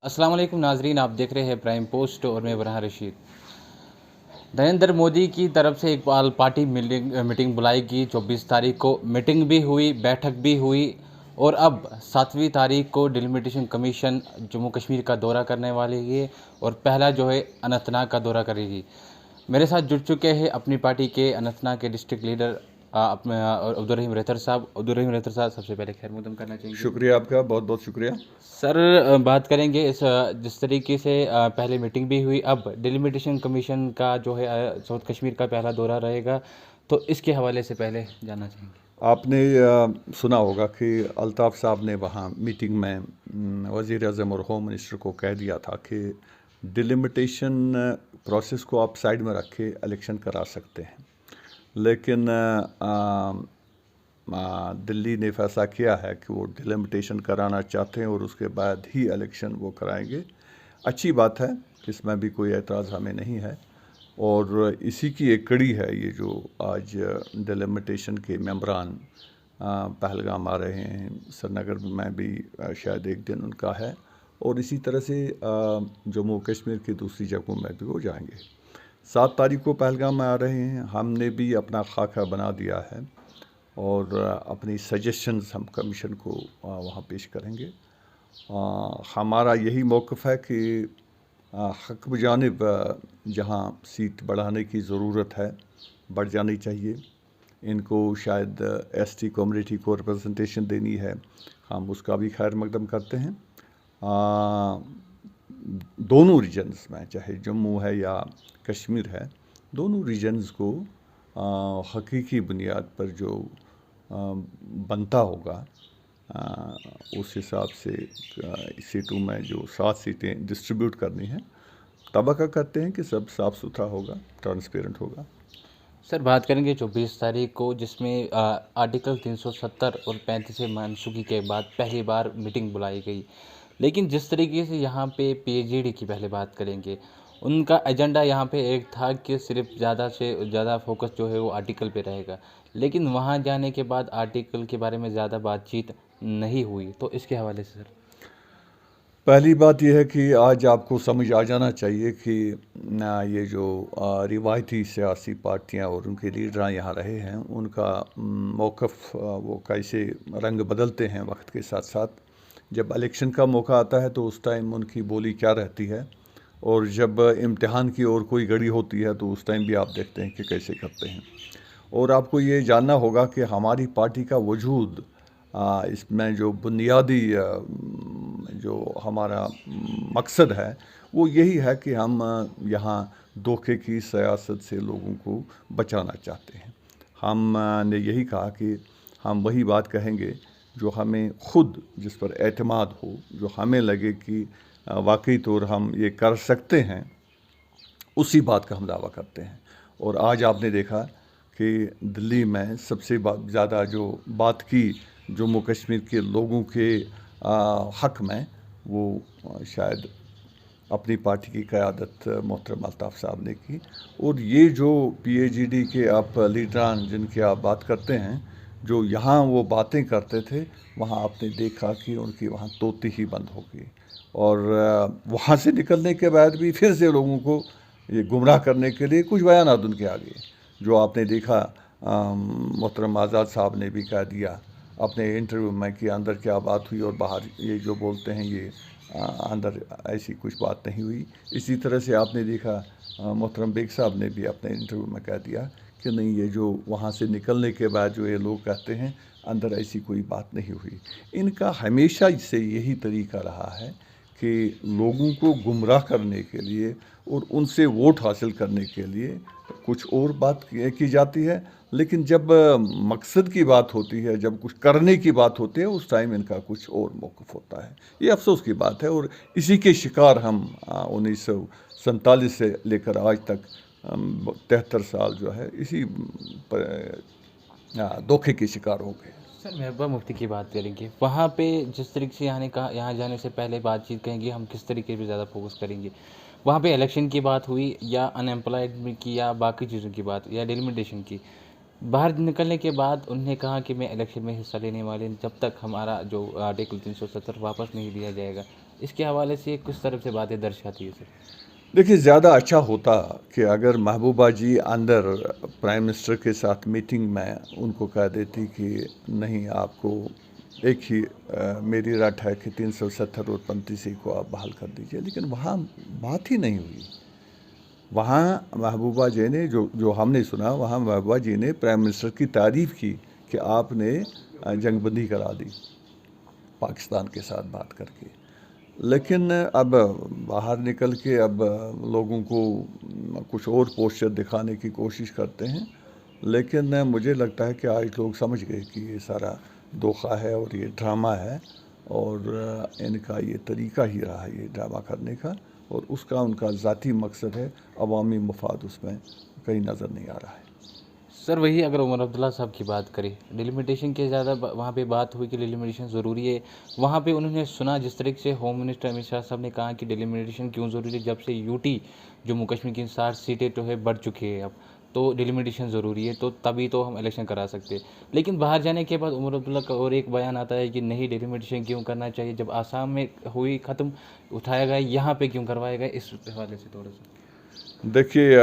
अस्सलाम वालेकुम नाजरीन, आप देख रहे हैं प्राइम पोस्ट और मैं बरहा रशीद। नरेंद्र मोदी की तरफ से एक पार्टी मीटिंग बुलाई गई 24 तारीख को। मीटिंग भी हुई, बैठक भी हुई और अब 7वीं तारीख को डिलिमिटेशन कमीशन जम्मू कश्मीर का दौरा करने वाली है और पहला जो है अनंतनाग का दौरा करेगी। मेरे साथ जुड़ चुके हैं अपनी पार्टी के अनंतनाग के डिस्ट्रिक्ट लीडर अब्दुल रहीम रैथर साहब, सबसे पहले खैर मकदम करना चाहेंगे। शुक्रिया आपका, बहुत बहुत शुक्रिया। सर, बात करेंगे जिस तरीके से पहले मीटिंग भी हुई, अब डिलिमिटेशन कमीशन का जो है साउथ कश्मीर का पहला दौरा रहेगा, तो इसके हवाले से पहले जानना चाहेंगे। आपने सुना होगा कि अल्ताफ़ साहब ने वहाँ मीटिंग में वज़ीर आज़म और होम मिनिस्टर को कह दिया था कि डिलिमिटेशन प्रोसेस को आप साइड में रख के इलेक्शन करा सकते हैं, लेकिन दिल्ली ने फैसला किया है कि वो डिलिमिटेशन कराना चाहते हैं और उसके बाद ही इलेक्शन वो कराएंगे। अच्छी बात है, इसमें भी कोई एतराज़ हमें नहीं है और इसी की एक कड़ी है ये जो आज डिलिमिटेशन के मेंबरान पहलगाम आ रहे हैं। श्रीनगर में भी शायद एक दिन उनका है और इसी तरह से जम्मू कश्मीर की दूसरी जगहों में भी वो जाएंगे। 7 तारीख को पहलगाम में आ रहे हैं। हमने भी अपना खाका बना दिया है और अपनी सजेशंस हम कमीशन को वहाँ पेश करेंगे। हमारा यही मौक़िफ़ है कि हक़ बजानिब जहाँ सीट बढ़ाने की ज़रूरत है बढ़ जानी चाहिए। इनको शायद एसटी कम्युनिटी को रिप्रेजेंटेशन देनी है, हम उसका भी खैर मकदम करते हैं। दोनों रीजन्स में, चाहे जम्मू है या कश्मीर है, दोनों रीजन्स को हकीकी बुनियाद पर जो बनता होगा उस हिसाब से सीटों में जो 7 सीटें डिस्ट्रीब्यूट करनी हैं, तवक्को करते हैं कि सब साफ़ सुथरा होगा, ट्रांसपेरेंट होगा। सर, बात करेंगे 24 तारीख को, जिसमें आर्टिकल 370 और 35 से मनसूखी के बाद पहली बार मीटिंग बुलाई गई। लेकिन जिस तरीके से यहाँ पे पीएचडी की पहले बात करेंगे, उनका एजेंडा यहाँ पे एक था कि सिर्फ ज़्यादा से ज़्यादा फोकस जो है वो आर्टिकल पे रहेगा, लेकिन वहाँ जाने के बाद आर्टिकल के बारे में ज़्यादा बातचीत नहीं हुई, तो इसके हवाले से सर। पहली बात यह है कि आज आपको समझ आ जाना चाहिए कि ये जो रिवायती सियासी पार्टियां और उनके लीडर यहाँ रहे हैं, उनका मौक़िफ़ वो कैसे रंग बदलते हैं वक्त के साथ साथ। जब इलेक्शन का मौका आता है तो उस टाइम उनकी बोली क्या रहती है, और जब इम्तिहान की ओर कोई घड़ी होती है तो उस टाइम भी आप देखते हैं कि कैसे करते हैं। और आपको ये जानना होगा कि हमारी पार्टी का वजूद इसमें जो बुनियादी जो हमारा मकसद है वो यही है कि हम यहाँ धोखे की सियासत से लोगों को बचाना चाहते हैं। हमने यही कहा कि हम वही बात कहेंगे जो हमें खुद, जिस पर एतमाद हो, जो हमें लगे कि वाकई तौर हम ये कर सकते हैं, उसी बात का हम दावा करते हैं। और आज आपने देखा कि दिल्ली में सबसे ज़्यादा जो बात की जम्मू कश्मीर के लोगों के हक़ में, वो शायद अपनी पार्टी की क़यादत मोहतरम अल्ताफ़ साहब ने की। और ये जो पीएचडी के आप लीडरान जिनकी आप बात करते हैं, जो यहाँ वो बातें करते थे, वहाँ आपने देखा कि उनकी वहाँ तोती ही बंद हो गई। और वहाँ से निकलने के बाद भी फिर से लोगों को ये गुमराह करने के लिए कुछ बयानात उनके आ गए, जो आपने देखा। मोहतरम आज़ाद साहब ने भी कह दिया अपने इंटरव्यू में कि अंदर क्या बात हुई और बाहर ये जो बोलते हैं ये अंदर ऐसी कुछ बात नहीं हुई। इसी तरह से आपने देखा मोहतरम बेग साहब ने भी अपने इंटरव्यू में कह दिया कि नहीं, ये जो वहाँ से निकलने के बाद जो ये लोग कहते हैं अंदर ऐसी कोई बात नहीं हुई। इनका हमेशा से यही तरीका रहा है कि लोगों को गुमराह करने के लिए और उनसे वोट हासिल करने के लिए कुछ और बात की जाती है, लेकिन जब मकसद की बात होती है, जब कुछ करने की बात होती है, उस टाइम इनका कुछ और मौक़िफ़ होता है। ये अफसोस की बात है और इसी के शिकार हम 1947 से लेकर आज तक 73 साल जो है इसी धोखे के शिकार हो गए। सर, महबूबा मुफ्ती की बात करेंगे, वहाँ पे जिस तरीके से यहाँ कहा, यहाँ जाने से पहले बातचीत कहेंगे हम किस तरीके पे ज़्यादा फोकस करेंगे। वहाँ पे इलेक्शन की बात हुई या अनएम्प्लॉयमेंट की या बाकी चीज़ों की बात या डिलिमिटेशन की। बाहर निकलने के बाद उन्होंने कहा कि मैं इलेक्शन में हिस्सा लेने वाले जब तक हमारा जो आर्टिकल 370 वापस नहीं लिया जाएगा। इसके हवाले से किस तरफ से बातें दर्शाती है सर? देखिए, ज़्यादा अच्छा होता कि अगर महबूबा जी अंदर प्राइम मिनिस्टर के साथ मीटिंग में उनको कह देती कि नहीं, आपको एक ही मेरी रट है कि 370 और 35 को आप बहाल कर दीजिए, लेकिन वहाँ बात ही नहीं हुई। वहाँ महबूबा जी ने जो हमने सुना, वहाँ महबूबा जी ने प्राइम मिनिस्टर की तारीफ़ की कि आपने जंगबंदी करा दी पाकिस्तान के साथ बात करके। लेकिन अब बाहर निकल के अब लोगों को कुछ और पोस्चर दिखाने की कोशिश करते हैं, लेकिन मुझे लगता है कि आज लोग समझ गए कि ये सारा धोखा है और ये ड्रामा है, और इनका ये तरीका ही रहा है ये ड्रामा करने का, और उसका उनका ज़ाती मकसद है, अवामी मफाद उसमें कहीं नज़र नहीं आ रहा है। सर वही अगर उमर अब्दुल्ला साहब की बात करें, डिलिमिटेशन के ज़्यादा वहाँ पे बात हुई कि डिलिमिटेशन ज़रूरी है। वहाँ पे उन्होंने सुना जिस तरीके से होम मिनिस्टर अमित शाह साहब ने कहा कि डिलिमिटेशन क्यों ज़रूरी है, जब से यूटी जम्मू कश्मीर की 60 सीटें तो है बढ़ चुकी है अब, तो डिलिमिटेशन ज़रूरी है, तो तभी तो हम इलेक्शन करा सकते हैं। लेकिन बाहर जाने के बाद उमर अब्दुल्ला का और एक बयान आता है कि नहीं, डिलिमिटेशन क्यों करना चाहिए, जब आसाम में हुई ख़त्म उठाया गया, यहाँ पे क्यों करवाया गया, इस हवाले से थोड़ा सा। देखिए,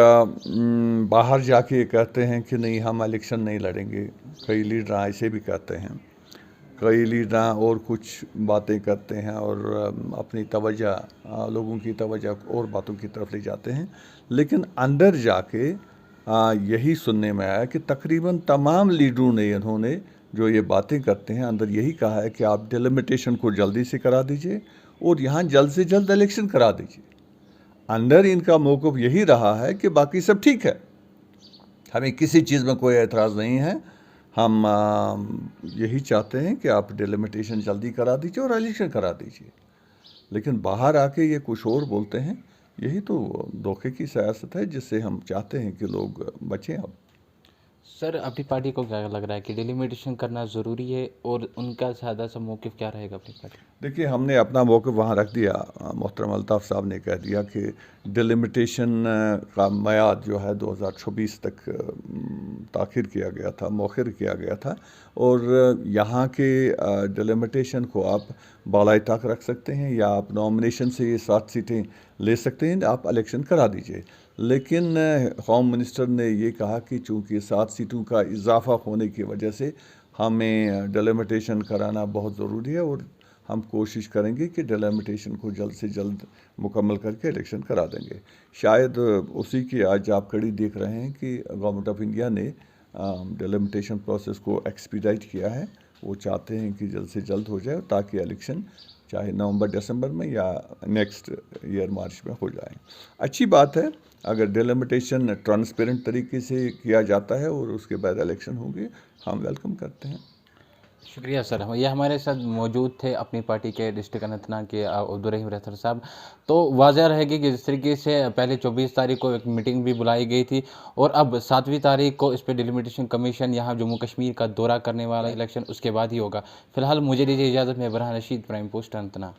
बाहर जाके कहते हैं कि नहीं, हम इलेक्शन नहीं लड़ेंगे। कई लीडर ऐसे भी कहते हैं, कई लीडर और कुछ बातें करते हैं और अपनी तवज्जो लोगों की तवज्जो और बातों की तरफ ले जाते हैं। लेकिन अंदर जाके यही सुनने में आया कि तकरीबन तमाम लीडरों ने, इन्होंने जो ये बातें करते हैं, अंदर यही कहा है कि आप डिलिमिटेशन को जल्दी से करा दीजिए और यहाँ जल्द से जल्द इलेक्शन करा दीजिए। अंदर इनका मौक़िफ़ यही रहा है कि बाकी सब ठीक है, हमें किसी चीज़ में कोई एतराज़ नहीं है, हम यही चाहते हैं कि आप डिलिमिटेशन जल्दी करा दीजिए और इलेक्शन करा दीजिए। लेकिन बाहर आके ये कुछ और बोलते हैं। यही तो धोखे की सियासत है जिससे हम चाहते हैं कि लोग बचें अब। सर अपनी पार्टी को क्या लग रहा है कि डिलिमिटेशन करना ज़रूरी है, और उनका सादा सा मौक़िफ़ क्या रहेगा अपनी पार्टी? देखिए, हमने अपना मौक़िफ़ वहाँ रख दिया। मोहतरम अल्ताफ़ साहब ने कह दिया कि डिलिमिटेशन का मियाद जो है 2026 तक ताख़िर किया गया था, मौखिर किया गया था, और यहाँ के डिलिमिटेशन को आप बालाई तक रख सकते हैं या आप नॉमिनेशन से ये 7 सीटें ले सकते हैं, आप इलेक्शन करा दीजिए। लेकिन होम मिनिस्टर ने ये कहा कि चूँकि 7 सीटों का इजाफ़ा होने की वजह से हमें डिलिमिटेशन कराना बहुत ज़रूरी है, और हम कोशिश करेंगे कि डिलिमिटेशन को जल्द से जल्द मुकम्मल करके इलेक्शन करा देंगे। शायद उसी की आज आप कड़ी देख रहे हैं कि गवर्नमेंट ऑफ इंडिया ने डिलिमिटेशन प्रोसेस को एक्सपीडाइट किया है। वो चाहते हैं कि जल्द से जल्द हो जाए ताकि इलेक्शन चाहे नवंबर दिसंबर में या नेक्स्ट ईयर मार्च में हो जाए। अच्छी बात है अगर डिलिमिटेशन ट्रांसपेरेंट तरीके से किया जाता है और उसके बाद इलेक्शन होंगे, हम वेलकम करते हैं। शुक्रिया सर, ये हमारे साथ मौजूद थे अपनी पार्टी के डिस्ट्रिक्ट अनंतनाग के अब्दुर्रहीम रैथर साहब। तो वाज़ह रहेगी कि जिस तरीके से पहले 24 तारीख को एक मीटिंग भी बुलाई गई थी, और अब 7वीं तारीख को इस पर डिलिमिटेशन कमीशन यहाँ जम्मू कश्मीर का दौरा करने वाला इलेक्शन उसके बाद ही होगा। फिलहाल मुझे दीजिए इजाज़त में, बरहान रशीद, प्राइम पोस्ट अनंतनाग।